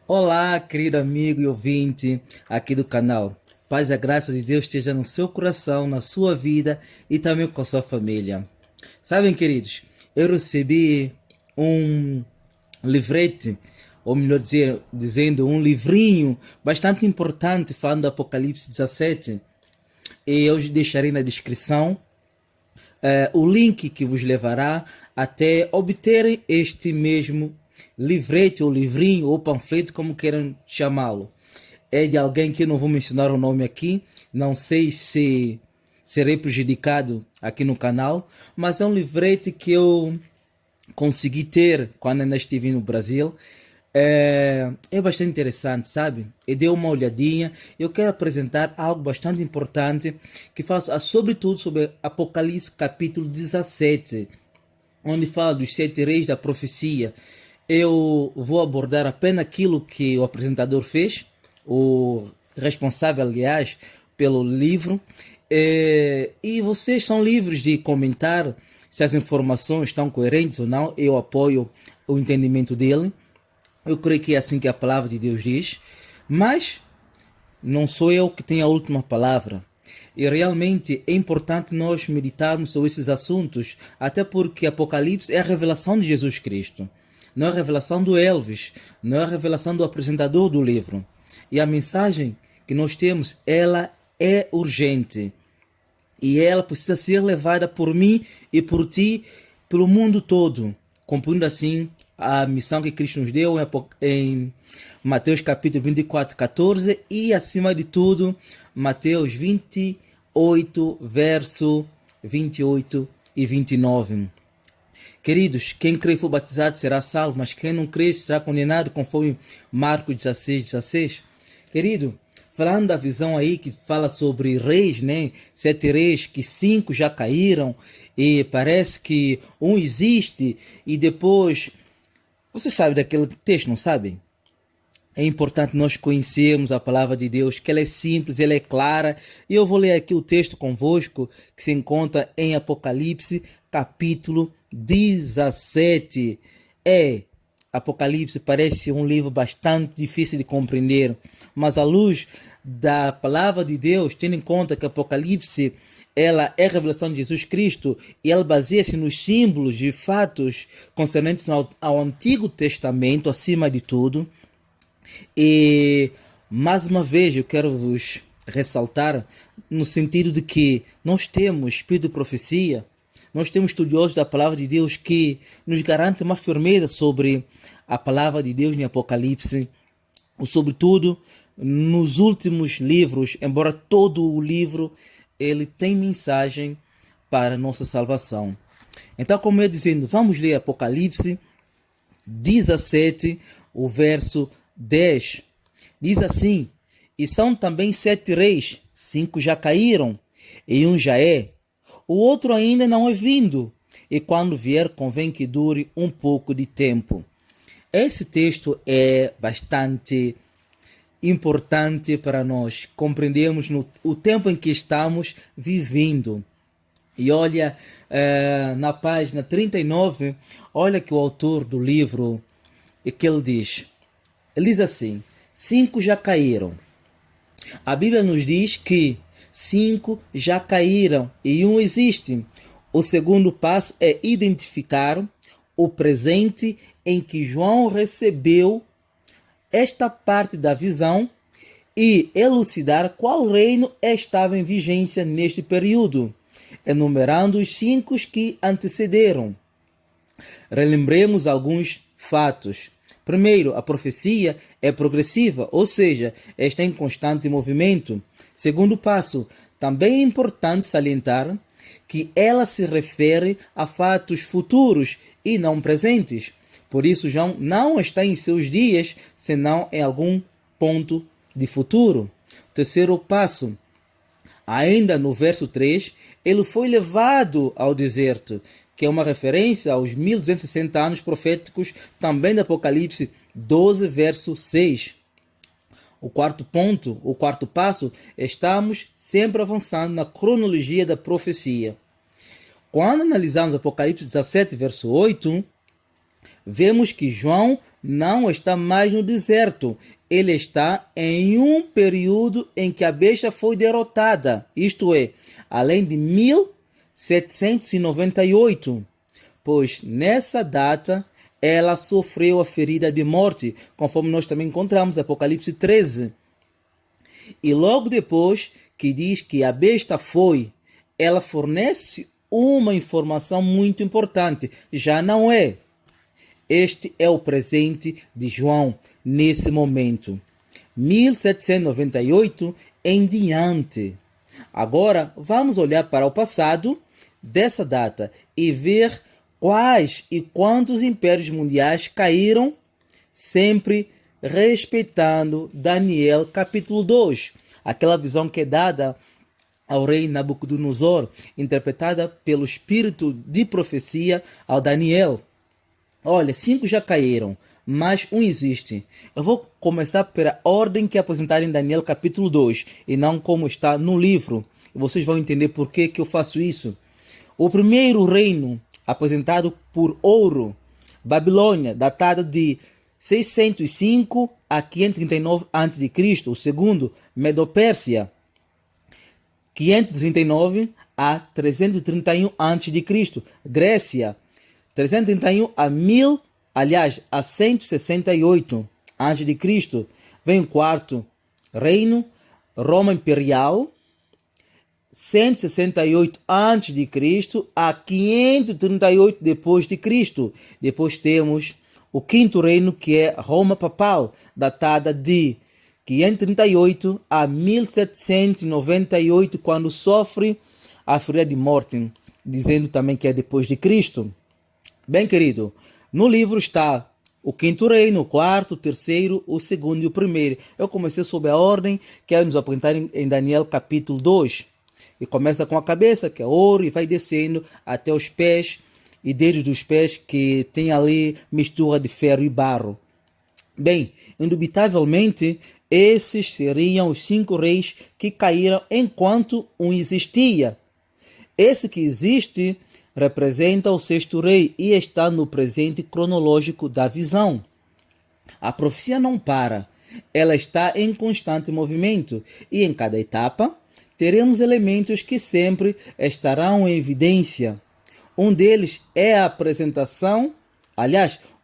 Olá, querido amigo e ouvinte aqui do canal. Paz e a graça de Deus esteja no seu coração, na sua vida e também com a sua família. Sabem, queridos, eu recebi um livrete, ou melhor dizendo, um livrinho bastante importante falando do Apocalipse 17. E eu deixarei na descrição o link que vos levará até obterem este mesmo livrete ou livrinho ou panfleto, como queiram chamá-lo. É de alguém que eu não vou mencionar o nome aqui, não sei se serei prejudicado aqui no canal, mas é um livrete que eu consegui ter quando ainda estive no Brasil. É bastante interessante, sabe? E dei uma olhadinha. Eu quero apresentar algo bastante importante que fala sobretudo sobre Apocalipse capítulo 17, onde fala dos sete reis da profecia. Eu vou abordar apenas aquilo que o apresentador fez, o responsável, aliás, pelo livro. E vocês são livres de comentar se as informações estão coerentes ou não. Eu apoio o entendimento dele. Eu creio que é assim que a palavra de Deus diz. Mas não sou eu que tenho a última palavra. E realmente é importante nós meditarmos sobre esses assuntos, até porque Apocalipse é a revelação de Jesus Cristo. Não é a revelação do Elvis, não é a revelação do apresentador do livro. E a mensagem que nós temos, ela é urgente. E ela precisa ser levada por mim e por ti, pelo mundo todo, cumprindo assim a missão que Cristo nos deu em Mateus capítulo 24, 14 e, acima de tudo, Mateus 28, verso 28 e 29. Queridos, quem crê e for batizado será salvo, mas quem não crê será condenado, conforme Marcos 16, 16. Querido, falando da visão aí que fala sobre reis, né? Sete reis, que cinco já caíram, e parece que um existe, e depois... Você sabe daquele texto, não sabe? É importante nós conhecermos a palavra de Deus, que ela é simples, ela é clara. E eu vou ler aqui o texto convosco, que se encontra em Apocalipse, capítulo 17. Apocalipse parece um livro bastante difícil de compreender, mas à luz da palavra de Deus, tendo em conta que Apocalipse ela é a revelação de Jesus Cristo e ela baseia-se nos símbolos de fatos concernentes ao Antigo Testamento, acima de tudo. E mais uma vez eu quero vos ressaltar no sentido de que nós temos espírito de profecia, nós temos estudiosos da palavra de Deus que nos garantem uma firmeza sobre a palavra de Deus em Apocalipse, sobretudo nos últimos livros, embora todo o livro ele tem mensagem para nossa salvação. Então, como eu dizendo, vamos ler Apocalipse 17, o verso 10. Diz assim: e são também sete reis, cinco já caíram, e um já é. O outro ainda não é vindo, e quando vier convém que dure um pouco de tempo. Esse texto é bastante importante para nós compreendermos o tempo em que estamos vivendo. E olha, na página 39, olha que o autor do livro, que ele diz. Ele diz assim: cinco já caíram. A Bíblia nos diz que cinco já caíram e um existe. O segundo passo é identificar o presente em que João recebeu esta parte da visão e elucidar qual reino estava em vigência neste período, enumerando os cinco que antecederam. Relembremos alguns fatos. Primeiro, a profecia é progressiva, ou seja, está em constante movimento. Segundo passo, também é importante salientar que ela se refere a fatos futuros e não presentes. Por isso, João não está em seus dias, senão em algum ponto de futuro. Terceiro passo, ainda no verso 3, ele foi levado ao deserto, que é uma referência aos 1260 anos proféticos, também do Apocalipse 12, verso 6. O quarto ponto, o quarto passo, estamos sempre avançando na cronologia da profecia. Quando analisamos Apocalipse 17, verso 8, vemos que João não está mais no deserto. Ele está em um período em que a besta foi derrotada, isto é, além de 1798, pois nessa data ela sofreu a ferida de morte, conforme nós também encontramos em Apocalipse 13. E logo depois que diz que a besta foi, ela fornece uma informação muito importante. Já não é. Este é o presente de João nesse momento. 1798 em diante. Agora vamos olhar para o passado dessa data e ver quais e quantos impérios mundiais caíram, sempre respeitando Daniel capítulo 2, aquela visão que é dada ao rei Nabucodonosor, interpretada pelo espírito de profecia ao Daniel. Olha, 5 já caíram, mas um existe. Eu vou começar pela ordem que é apresentada em Daniel capítulo 2 e não como está no livro. Vocês vão entender por que eu faço isso. O primeiro reino, apresentado por ouro, Babilônia, datado de 605 a 539 a.C. O segundo, Medo-Pérsia, 539 a 331 a.C. Grécia, 331 a 168 a.C. Vem o quarto reino, Roma Imperial, 168 a.C. a 538 depois de Cristo. Depois temos o quinto reino, que é Roma Papal, datada de 538 a 1798, quando sofre a ferida de morte, dizendo também que é depois de Cristo. Bem, querido, no livro está o quinto reino, o quarto, o terceiro, o segundo e o primeiro. Eu comecei sob a ordem que é nos apresentar em Daniel capítulo 2. E começa com a cabeça, que é ouro, e vai descendo até os pés, e desde os pés que tem ali mistura de ferro e barro. Bem, indubitavelmente, esses seriam os 5 reis que caíram enquanto um existia. Esse que existe representa o sexto rei e está no presente cronológico da visão. A profecia não para, ela está em constante movimento e em cada etapa teremos elementos que sempre estarão em evidência. Um deles é a apresentação,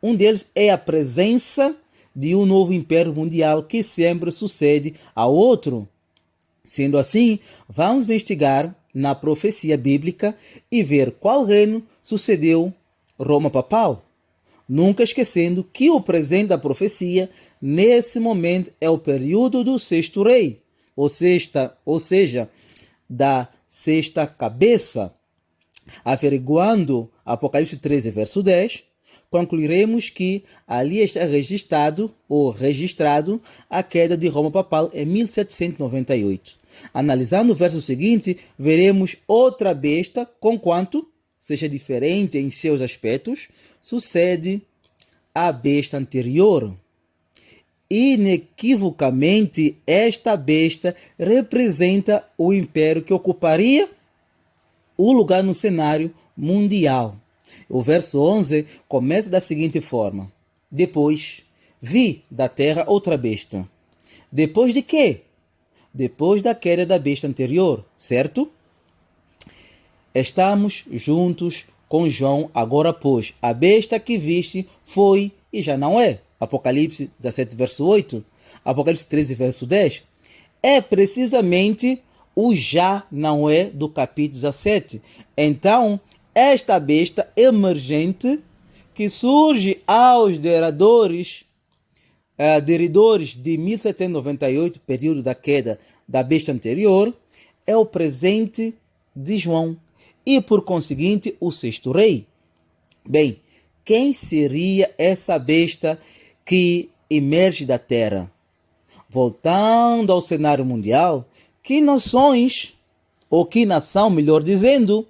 um deles é a presença de um novo império mundial que sempre sucede ao outro. Sendo assim, vamos investigar na profecia bíblica e ver qual reino sucedeu Roma Papal. Nunca esquecendo que o presente da profecia, nesse momento, é o período do sexto rei, ou seja, da sexta cabeça. Averiguando Apocalipse 13, verso 10, concluiremos que ali está registrado a queda de Roma Papal em 1798. Analisando o verso seguinte, veremos outra besta, conquanto seja diferente em seus aspectos, sucede à besta anterior. Inequivocamente, esta besta representa o império que ocuparia o lugar no cenário mundial. O verso 11 começa da seguinte forma: depois vi da terra outra besta. Depois de quê? Depois da queda da besta anterior, certo? Estamos juntos com João agora, pois a besta que viste foi e já não é. Apocalipse 17, verso 8. Apocalipse 13, verso 10. É precisamente o já não é do capítulo 17. Então, esta besta emergente que surge aos deridores de 1798, período da queda da besta anterior, é o presente de João e, por conseguinte, o sexto rei. Bem, quem seria essa besta que emerge da terra? Voltando ao cenário mundial, que nações, ou que nação, melhor dizendo,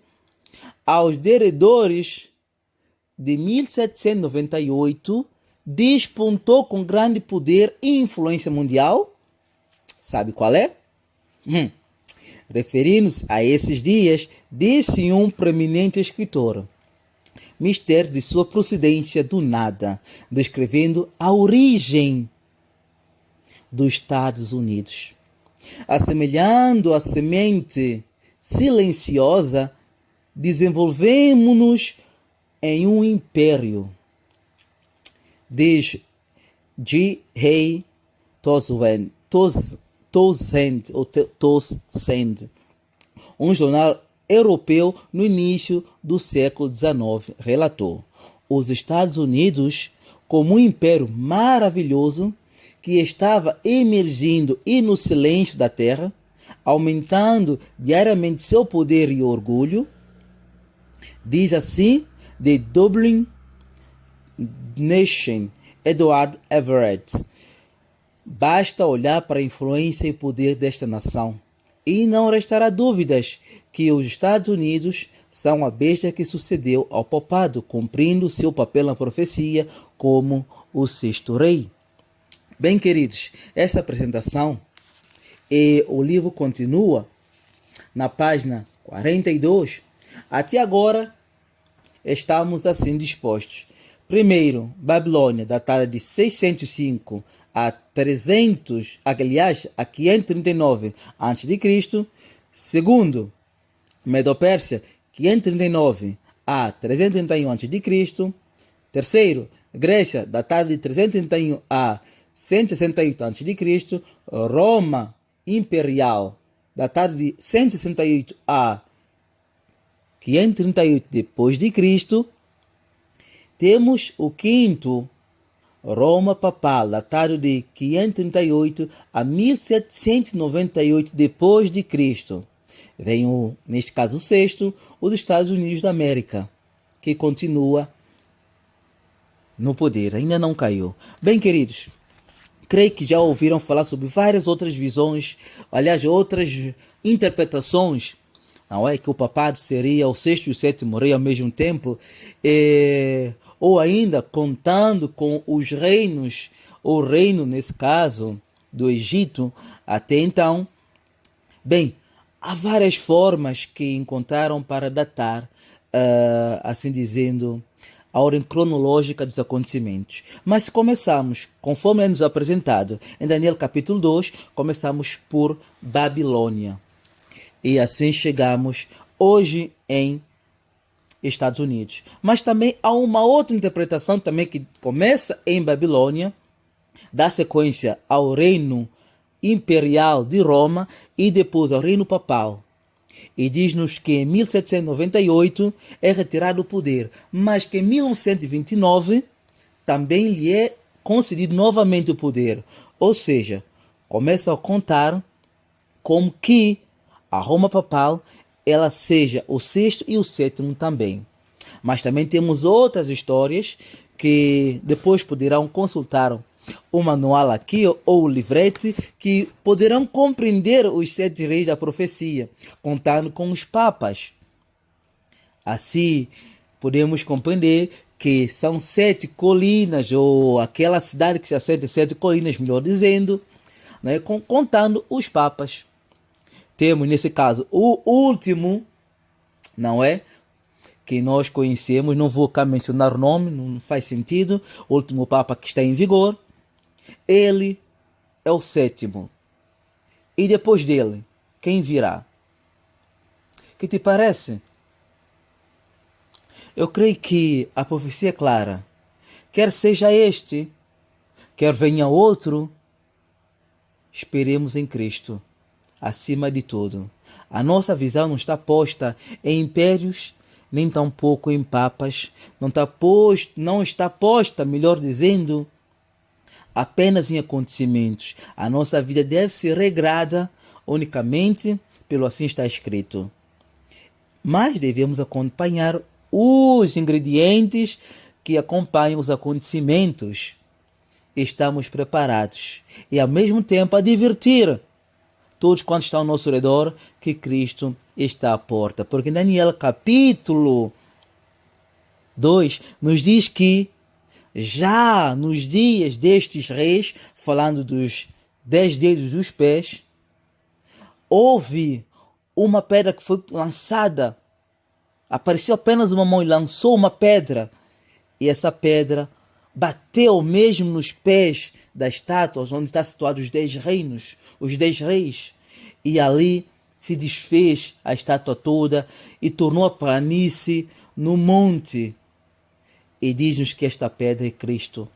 aos deredores de 1798, despontou com grande poder e influência mundial? Sabe qual é? Referindo-se a esses dias, disse um proeminente escritor: mistério de sua procedência do nada, descrevendo a origem dos Estados Unidos. Assemelhando a semente silenciosa, desenvolvemos-nos em um império. Diz G. Hay Toussaint, um jornal europeu no início do século XIX, relatou os Estados Unidos como um império maravilhoso que estava emergindo e no silêncio da terra, aumentando diariamente seu poder e orgulho. Diz assim The Dublin Nation, Edward Everett. Basta olhar para a influência e poder desta nação, e não restará dúvidas que os Estados Unidos são a besta que sucedeu ao papado, cumprindo seu papel na profecia como o sexto rei. Bem, queridos, essa apresentação e o livro continua na página 42. Até agora, estamos assim dispostos. Primeiro, Babilônia, datada de 605 a 300, aliás, a 539 a.C. Segundo, Medo-Pérsia, 539 a 331 a.C. Terceiro, Grécia, datada de 331 a 168 a.C. Roma Imperial, datada de 168 a 538 depois de Cristo. Temos o quinto, Roma Papal, datado de 538 a 1798 depois de Cristo. Vem neste caso o sexto, os Estados Unidos da América, que continua no poder, ainda não caiu. Bem, queridos, creio que já ouviram falar sobre várias outras visões, aliás, outras interpretações, não é? Que o papado seria o sexto e o sétimo rei ao mesmo tempo, ou ainda contando com os reinos, o reino, nesse caso, do Egito, até então. Bem, há várias formas que encontraram para datar, assim dizendo, a ordem cronológica dos acontecimentos. Mas se começarmos, conforme é nos apresentado em Daniel capítulo 2, começamos por Babilônia. E assim chegamos hoje em Estados Unidos. Mas também há uma outra interpretação também que começa em Babilônia, dá sequência ao reino imperial de Roma e depois ao reino papal. E diz-nos que em 1798 é retirado o poder, mas que em 1929 também lhe é concedido novamente o poder. Ou seja, começa a contar como que a Roma papal ela seja o sexto e o sétimo também. Mas também temos outras histórias que depois poderão consultar o manual aqui ou o livrete, que poderão compreender os 7 reis da profecia, contando com os papas. Assim, podemos compreender que são 7 colinas, ou aquela cidade que se assenta em 7 colinas, melhor dizendo, né, contando os papas. Temos, nesse caso, o último, não é? Que nós conhecemos, não vou cá mencionar o nome, não faz sentido, o último Papa que está em vigor. Ele é o sétimo. E depois dele, quem virá? Que te parece? Eu creio que a profecia é clara. Quer seja este, quer venha outro, esperemos em Cristo. Acima de tudo, a nossa visão não está posta em impérios, nem tampouco em papas, não está posta, melhor dizendo, apenas em acontecimentos. A nossa vida deve ser regrada unicamente pelo assim está escrito. Mas devemos acompanhar os ingredientes que acompanham os acontecimentos. Estamos preparados e ao mesmo tempo advertir todos quantos estão ao nosso redor que Cristo está à porta. Porque Daniel capítulo 2 nos diz que já nos dias destes reis, falando dos 10 dedos dos pés, houve uma pedra que foi lançada Apareceu apenas uma mão e lançou uma pedra. E essa pedra bateu mesmo nos pés das estátuas, onde está situados os 10 reinos, os 10 reis. E ali se desfez a estátua toda e tornou a planície no monte. E diz-nos que esta pedra é Cristo.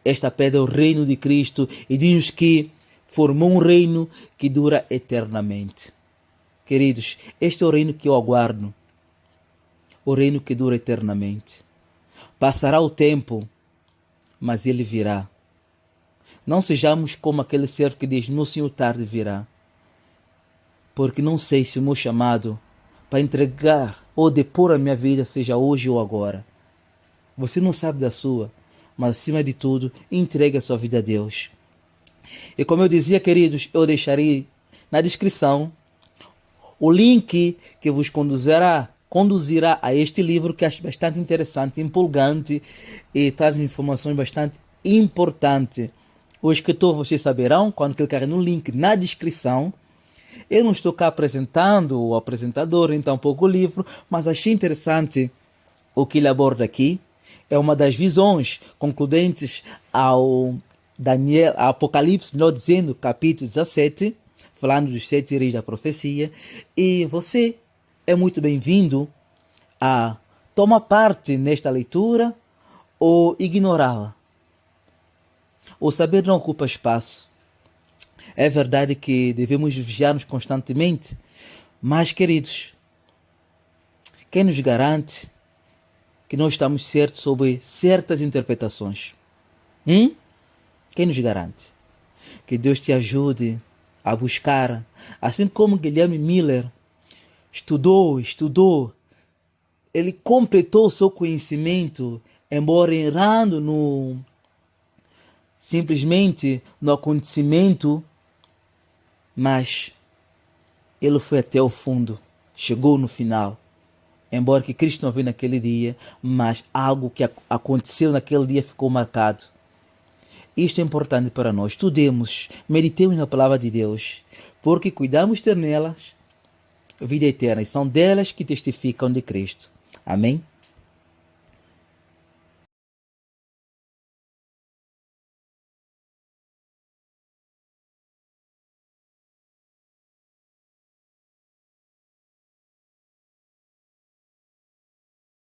Esta pedra é o reino de Cristo. E diz-nos que formou um reino que dura eternamente. Queridos, este é o reino que eu aguardo. O reino que dura eternamente. Passará o tempo, mas ele virá. Não sejamos como aquele servo que diz, meu Senhor tarde virá. Porque não sei se o meu chamado para entregar ou depor a minha vida seja hoje ou agora. Você não sabe da sua, mas acima de tudo, entregue a sua vida a Deus. E como eu dizia, queridos, eu deixarei na descrição o link que vos conduzirá a este livro que acho bastante interessante, empolgante e traz informações bastante importantes. O escritor vocês saberão quando clicarem no link na descrição. Eu não estou cá apresentando o apresentador, então pouco o livro, mas achei interessante o que ele aborda aqui. É uma das visões concludentes ao Apocalipse, melhor dizendo, capítulo 17, falando dos 7 reis da profecia. E você é muito bem-vindo a tomar parte nesta leitura ou ignorá-la. O saber não ocupa espaço. É verdade que devemos vigiar-nos constantemente, mas, queridos, quem nos garante que nós estamos certos sobre certas interpretações? Quem nos garante? Que Deus te ajude a buscar, assim como Guilherme Miller estudou, ele completou o seu conhecimento, embora errando simplesmente no acontecimento, mas ele foi até o fundo, chegou no final. Embora que Cristo não veio naquele dia, mas algo que aconteceu naquele dia ficou marcado. Isto é importante para nós. Estudemos, meditemos na palavra de Deus, porque cuidamos de ter nelas vida eterna, e são delas que testificam de Cristo. Amém?